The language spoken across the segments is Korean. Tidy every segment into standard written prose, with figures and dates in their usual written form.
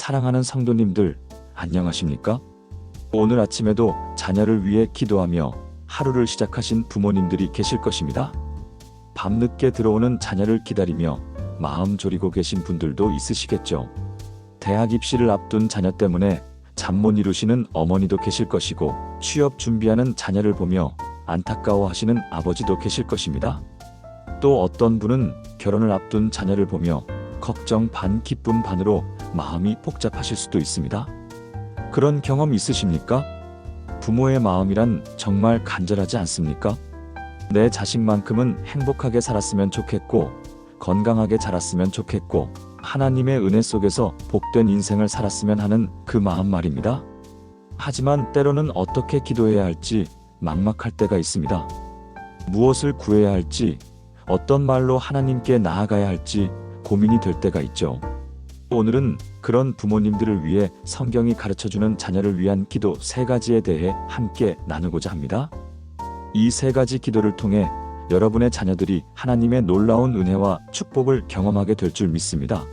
사랑하는 성도님들, 안녕하십니까? 오늘 아침에도 자녀를 위해 기도하며 하루를 시작하신 부모님들이 계실 것입니다. 밤늦게 들어오는 자녀를 기다리며 마음 졸이고 계신 분들도 있으시겠죠. 대학 입시를 앞둔 자녀 때문에 잠 못 이루시는 어머니도 계실 것이고, 취업 준비하는 자녀를 보며 안타까워하시는 아버지도 계실 것입니다. 또 어떤 분은 결혼을 앞둔 자녀를 보며 걱정 반 기쁨 반으로 마음이 복잡하실 수도 있습니다. 그런 경험 있으십니까? 부모의 마음이란 정말 간절하지 않습니까? 내 자식만큼은 행복하게 살았으면 좋겠고, 건강하게 자랐으면 좋겠고, 하나님의 은혜 속에서 복된 인생을 살았으면 하는 그 마음 말입니다. 하지만 때로는 어떻게 기도해야 할지 막막할 때가 있습니다. 무엇을 구해야 할지, 어떤 말로 하나님께 나아가야 할지 고민이 될 때가 있죠. 오늘은 그런 부모님들을 위해 성경이 가르쳐주는 자녀를 위한 기도 3가지에 대해 함께 나누고자 합니다. 이 3가지 기도를 통해 여러분의 자녀들이 하나님의 놀라운 은혜와 축복을 경험하게 될 줄 믿습니다.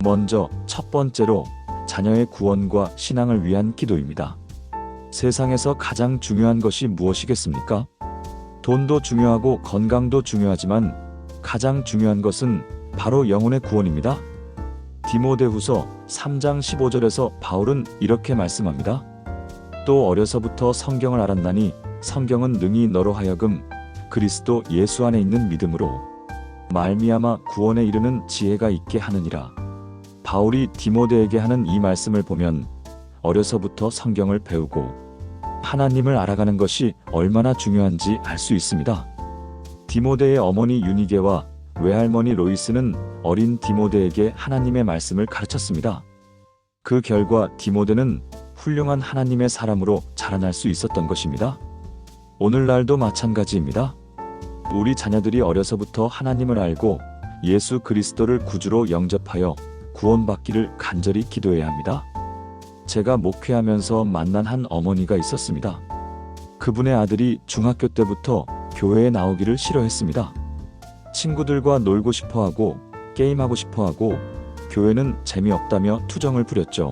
먼저 첫 번째로 자녀의 구원과 신앙을 위한 기도입니다. 세상에서 가장 중요한 것이 무엇이겠습니까? 돈도 중요하고 건강도 중요하지만 가장 중요한 것은 바로 영혼의 구원입니다. 디모데후서 3장 15절에서 바울은 이렇게 말씀합니다. 또 어려서부터 성경을 알았나니 성경은 능히 너로 하여금 그리스도 예수 안에 있는 믿음으로 말미암아 구원에 이르는 지혜가 있게 하느니라. 바울이 디모데에게 하는 이 말씀을 보면 어려서부터 성경을 배우고 하나님을 알아가는 것이 얼마나 중요한지 알 수 있습니다. 디모데의 어머니 유니게와 외할머니 로이스는 어린 디모데에게 하나님의 말씀을 가르쳤습니다. 그 결과 디모데는 훌륭한 하나님의 사람으로 자라날 수 있었던 것입니다. 오늘날도 마찬가지입니다. 우리 자녀들이 어려서부터 하나님을 알고 예수 그리스도를 구주로 영접하여 구원받기를 간절히 기도해야 합니다. 제가 목회하면서 만난 한 어머니가 있었습니다. 그분의 아들이 중학교 때부터 교회에 나오기를 싫어했습니다. 친구들과 놀고 싶어하고 게임하고 싶어하고 교회는 재미없다며 투정을 부렸죠.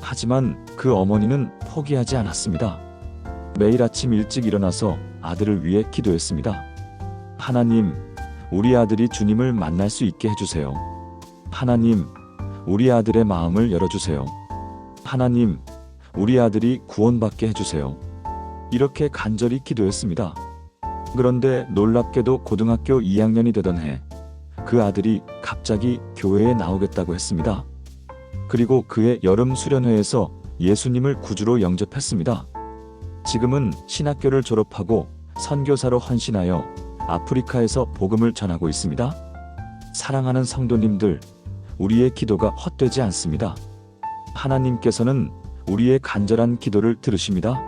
하지만 그 어머니는 포기하지 않았습니다. 매일 아침 일찍 일어나서 아들을 위해 기도했습니다. 하나님, 우리 아들이 주님을 만날 수 있게 해주세요. 하나님, 우리 아들의 마음을 열어주세요. 하나님, 우리 아들이 구원받게 해주세요. 이렇게 간절히 기도했습니다. 그런데 놀랍게도 고등학교 2학년이 되던 해, 그 아들이 갑자기 교회에 나오겠다고 했습니다. 그리고 그의 여름 수련회에서 예수님을 구주로 영접했습니다. 지금은 신학교를 졸업하고 선교사로 헌신하여 아프리카에서 복음을 전하고 있습니다. 사랑하는 성도님들, 우리의 기도가 헛되지 않습니다. 하나님께서는 우리의 간절한 기도를 들으십니다.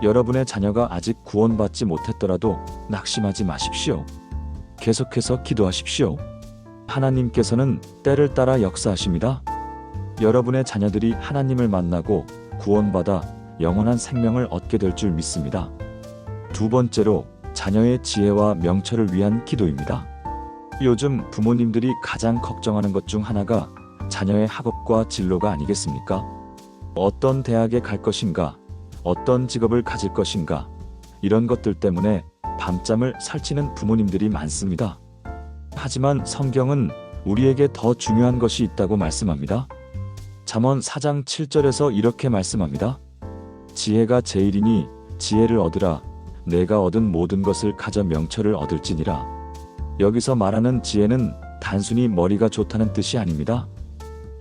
여러분의 자녀가 아직 구원받지 못했더라도 낙심하지 마십시오. 계속해서 기도하십시오. 하나님께서는 때를 따라 역사하십니다. 여러분의 자녀들이 하나님을 만나고 구원받아 영원한 생명을 얻게 될 줄 믿습니다. 두 번째로 자녀의 지혜와 명철을 위한 기도입니다. 요즘 부모님들이 가장 걱정하는 것 중 하나가 자녀의 학업과 진로가 아니겠습니까? 어떤 대학에 갈 것인가? 어떤 직업을 가질 것인가? 이런 것들 때문에 밤잠을 설치는 부모님들이 많습니다. 하지만 성경은 우리에게 더 중요한 것이 있다고 말씀합니다. 잠언 4장 7절에서 이렇게 말씀합니다. 지혜가 제일이니 지혜를 얻으라. 내가 얻은 모든 것을 가져 명철을 얻을지니라. 여기서 말하는 지혜는 단순히 머리가 좋다는 뜻이 아닙니다.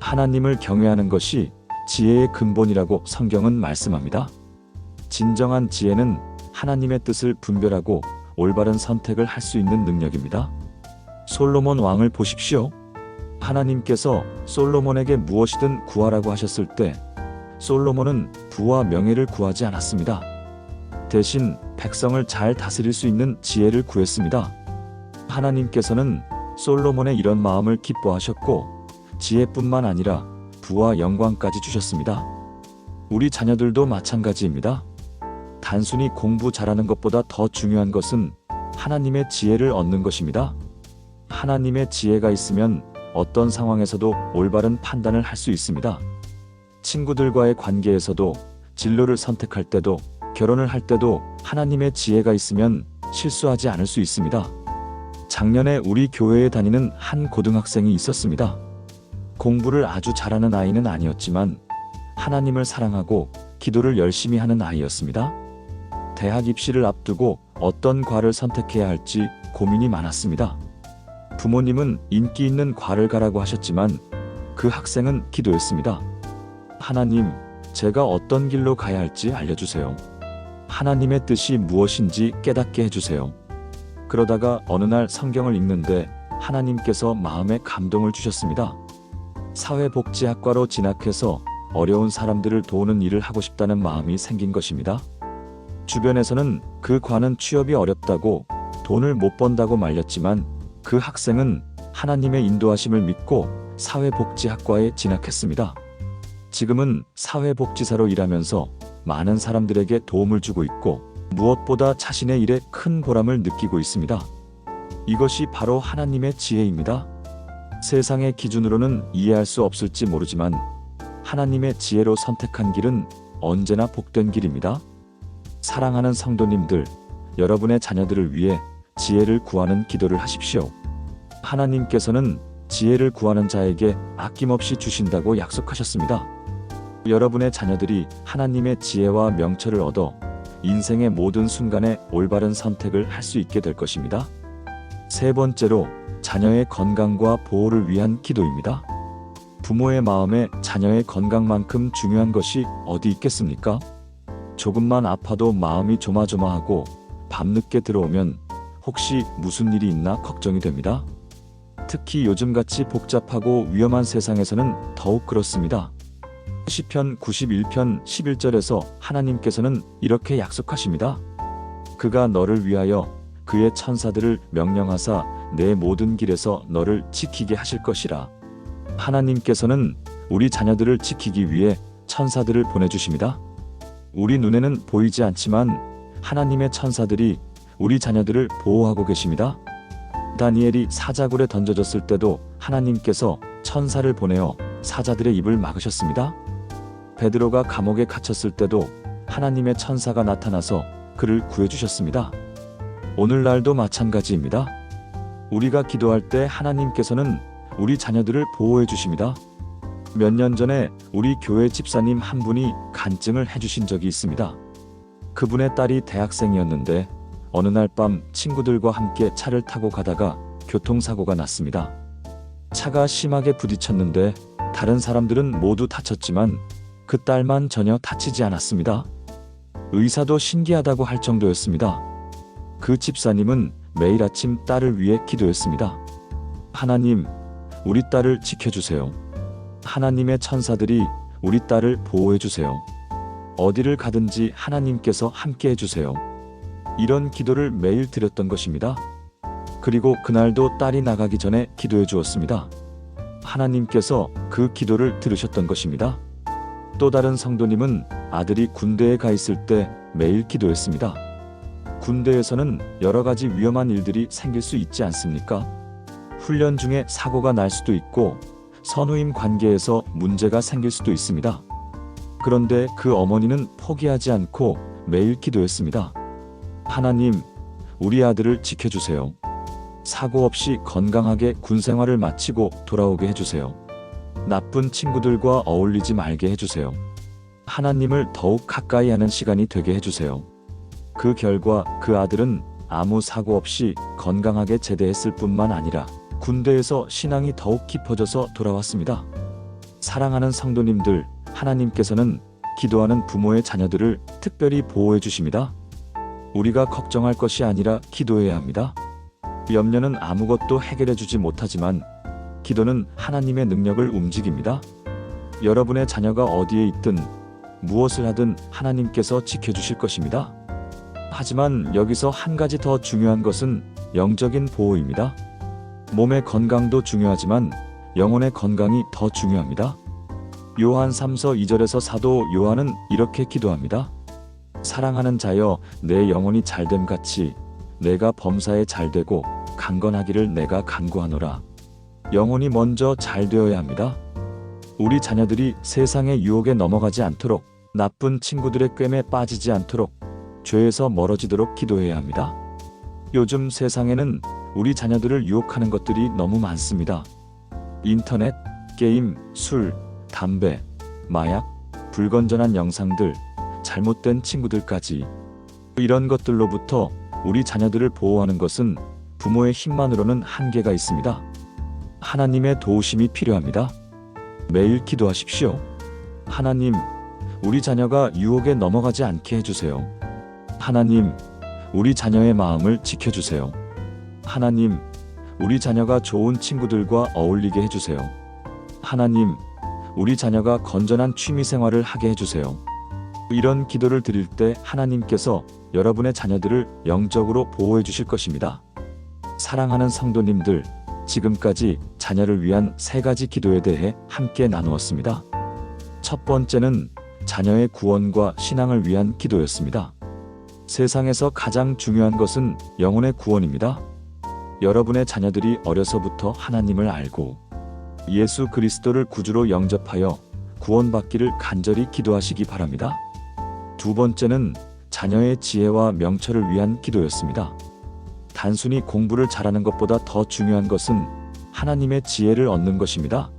하나님을 경외하는 것이 지혜의 근본이라고 성경은 말씀합니다. 진정한 지혜는 하나님의 뜻을 분별하고 올바른 선택을 할 수 있는 능력입니다. 솔로몬 왕을 보십시오. 하나님께서 솔로몬에게 무엇이든 구하라고 하셨을 때 솔로몬은 부와 명예를 구하지 않았습니다. 대신 백성을 잘 다스릴 수 있는 지혜를 구했습니다. 하나님께서는 솔로몬의 이런 마음을 기뻐하셨고 지혜뿐만 아니라 부와 영광까지 주셨습니다. 우리 자녀들도 마찬가지입니다. 단순히 공부 잘하는 것보다 더 중요한 것은 하나님의 지혜를 얻는 것입니다. 하나님의 지혜가 있으면 어떤 상황에서도 올바른 판단을 할 수 있습니다. 친구들과의 관계에서도, 진로를 선택할 때도, 결혼을 할 때도 하나님의 지혜가 있으면 실수하지 않을 수 있습니다. 작년에 우리 교회에 다니는 한 고등학생이 있었습니다. 공부를 아주 잘하는 아이는 아니었지만 하나님을 사랑하고 기도를 열심히 하는 아이였습니다. 대학 입시를 앞두고 어떤 과를 선택해야 할지 고민이 많았습니다. 부모님은 인기 있는 과를 가라고 하셨지만 그 학생은 기도했습니다. 하나님, 제가 어떤 길로 가야 할지 알려주세요. 하나님의 뜻이 무엇인지 깨닫게 해주세요. 그러다가 어느 날 성경을 읽는데 하나님께서 마음에 감동을 주셨습니다. 사회복지학과로 진학해서 어려운 사람들을 도우는 일을 하고 싶다는 마음이 생긴 것입니다. 주변에서는 그 과는 취업이 어렵다고, 돈을 못 번다고 말렸지만 그 학생은 하나님의 인도하심을 믿고 사회복지학과에 진학했습니다. 지금은 사회복지사로 일하면서 많은 사람들에게 도움을 주고 있고 무엇보다 자신의 일에 큰 보람을 느끼고 있습니다. 이것이 바로 하나님의 지혜입니다. 세상의 기준으로는 이해할 수 없을지 모르지만 하나님의 지혜로 선택한 길은 언제나 복된 길입니다. 사랑하는 성도님들, 여러분의 자녀들을 위해 지혜를 구하는 기도를 하십시오. 하나님께서는 지혜를 구하는 자에게 아낌없이 주신다고 약속하셨습니다. 여러분의 자녀들이 하나님의 지혜와 명철을 얻어 인생의 모든 순간에 올바른 선택을 할 수 있게 될 것입니다. 세 번째로, 자녀의 건강과 보호를 위한 기도입니다. 부모의 마음에 자녀의 건강만큼 중요한 것이 어디 있겠습니까? 조금만 아파도 마음이 조마조마하고 밤늦게 들어오면 혹시 무슨 일이 있나 걱정이 됩니다. 특히 요즘같이 복잡하고 위험한 세상에서는 더욱 그렇습니다. 시편 91편 11절에서 하나님께서는 이렇게 약속하십니다. 그가 너를 위하여 그의 천사들을 명령하사 내 모든 길에서 너를 지키게 하실 것이라. 하나님께서는 우리 자녀들을 지키기 위해 천사들을 보내주십니다. 우리 눈에는 보이지 않지만 하나님의 천사들이 우리 자녀들을 보호하고 계십니다. 다니엘이 사자굴에 던져졌을 때도 하나님께서 천사를 보내어 사자들의 입을 막으셨습니다. 베드로가 감옥에 갇혔을 때도 하나님의 천사가 나타나서 그를 구해주셨습니다. 오늘날도 마찬가지입니다. 우리가 기도할 때 하나님께서는 우리 자녀들을 보호해 주십니다. 몇 년 전에 우리 교회 집사님 한 분이 간증을 해주신 적이 있습니다. 그분의 딸이 대학생이었는데 어느 날 밤 친구들과 함께 차를 타고 가다가 교통사고가 났습니다. 차가 심하게 부딪혔는데 다른 사람들은 모두 다쳤지만 그 딸만 전혀 다치지 않았습니다. 의사도 신기하다고 할 정도였습니다. 그 집사님은 매일 아침 딸을 위해 기도했습니다. 하나님, 우리 딸을 지켜주세요. 하나님의 천사들이 우리 딸을 보호해주세요. 어디를 가든지 하나님께서 함께 해주세요. 이런 기도를 매일 드렸던 것입니다. 그리고 그날도 딸이 나가기 전에 기도해 주었습니다. 하나님께서 그 기도를 들으셨던 것입니다. 또 다른 성도님은 아들이 군대에 가 있을 때 매일 기도했습니다. 군대에서는 여러 가지 위험한 일들이 생길 수 있지 않습니까? 훈련 중에 사고가 날 수도 있고 선후임 관계에서 문제가 생길 수도 있습니다. 그런데 그 어머니는 포기하지 않고 매일 기도했습니다. 하나님, 우리 아들을 지켜주세요. 사고 없이 건강하게 군 생활을 마치고 돌아오게 해주세요. 나쁜 친구들과 어울리지 말게 해주세요. 하나님을 더욱 가까이 하는 시간이 되게 해주세요. 그 결과 그 아들은 아무 사고 없이 건강하게 제대했을 뿐만 아니라 군대에서 신앙이 더욱 깊어져서 돌아왔습니다. 사랑하는 성도님들, 하나님께서는 기도하는 부모의 자녀들을 특별히 보호해 주십니다. 우리가 걱정할 것이 아니라 기도해야 합니다. 염려는 아무것도 해결해 주지 못하지만 기도는 하나님의 능력을 움직입니다. 여러분의 자녀가 어디에 있든 무엇을 하든 하나님께서 지켜주실 것입니다. 하지만 여기서 한 가지 더 중요한 것은 영적인 보호입니다. 몸의 건강도 중요하지만 영혼의 건강이 더 중요합니다. 요한 3서 2절에서 사도 요한은 이렇게 기도합니다. 사랑하는 자여, 내 영혼이 잘됨 같이 내가 범사에 잘되고 강건하기를 내가 간구하노라. 영혼이 먼저 잘 되어야 합니다. 우리 자녀들이 세상의 유혹에 넘어가지 않도록, 나쁜 친구들의 꿰매 빠지지 않도록, 죄에서 멀어지도록 기도해야 합니다. 요즘 세상에는 우리 자녀들을 유혹하는 것들이 너무 많습니다. 인터넷, 게임, 술, 담배, 마약, 불건전한 영상들, 잘못된 친구들까지. 이런 것들로부터 우리 자녀들을 보호하는 것은 부모의 힘만으로는 한계가 있습니다. 하나님의 도우심이 필요합니다. 매일 기도하십시오. 하나님, 우리 자녀가 유혹에 넘어가지 않게 해주세요. 하나님, 우리 자녀의 마음을 지켜주세요. 하나님, 우리 자녀가 좋은 친구들과 어울리게 해주세요. 하나님, 우리 자녀가 건전한 취미 생활을 하게 해주세요. 이런 기도를 드릴 때 하나님께서 여러분의 자녀들을 영적으로 보호해 주실 것입니다. 사랑하는 성도님들, 지금까지 자녀를 위한 3가지 기도에 대해 함께 나누었습니다. 첫 번째는 자녀의 구원과 신앙을 위한 기도였습니다. 세상에서 가장 중요한 것은 영혼의 구원입니다. 여러분의 자녀들이 어려서부터 하나님을 알고 예수 그리스도를 구주로 영접하여 구원받기를 간절히 기도하시기 바랍니다. 두 번째는 자녀의 지혜와 명철을 위한 기도였습니다. 단순히 공부를 잘하는 것보다 더 중요한 것은 하나님의 지혜를 얻는 것입니다.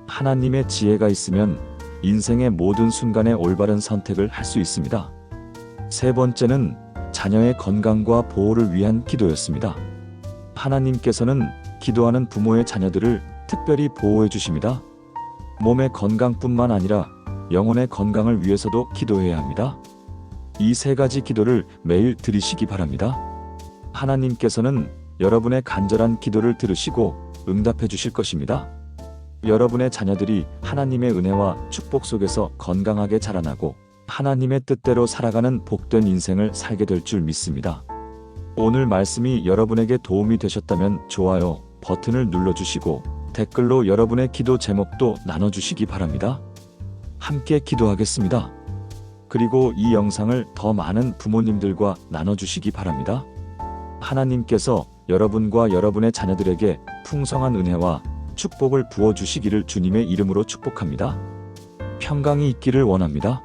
하나님의 지혜가 있으면 인생의 모든 순간에 올바른 선택을 할 수 있습니다. 세 번째는 자녀의 건강과 보호를 위한 기도였습니다. 하나님께서는 기도하는 부모의 자녀들을 특별히 보호해 주십니다. 몸의 건강뿐만 아니라 영혼의 건강을 위해서도 기도해야 합니다. 이 3가지 기도를 매일 드리시기 바랍니다. 하나님께서는 여러분의 간절한 기도를 들으시고 응답해 주실 것입니다. 여러분의 자녀들이 하나님의 은혜와 축복 속에서 건강하게 자라나고 하나님의 뜻대로 살아가는 복된 인생을 살게 될 줄 믿습니다. 오늘 말씀이 여러분에게 도움이 되셨다면 좋아요 버튼을 눌러주시고 댓글로 여러분의 기도 제목도 나눠주시기 바랍니다. 함께 기도하겠습니다. 그리고 이 영상을 더 많은 부모님들과 나눠주시기 바랍니다. 하나님께서 여러분과 여러분의 자녀들에게 풍성한 은혜와 축복을 부어주시기를 주님의 이름으로 축복합니다. 평강이 있기를 원합니다.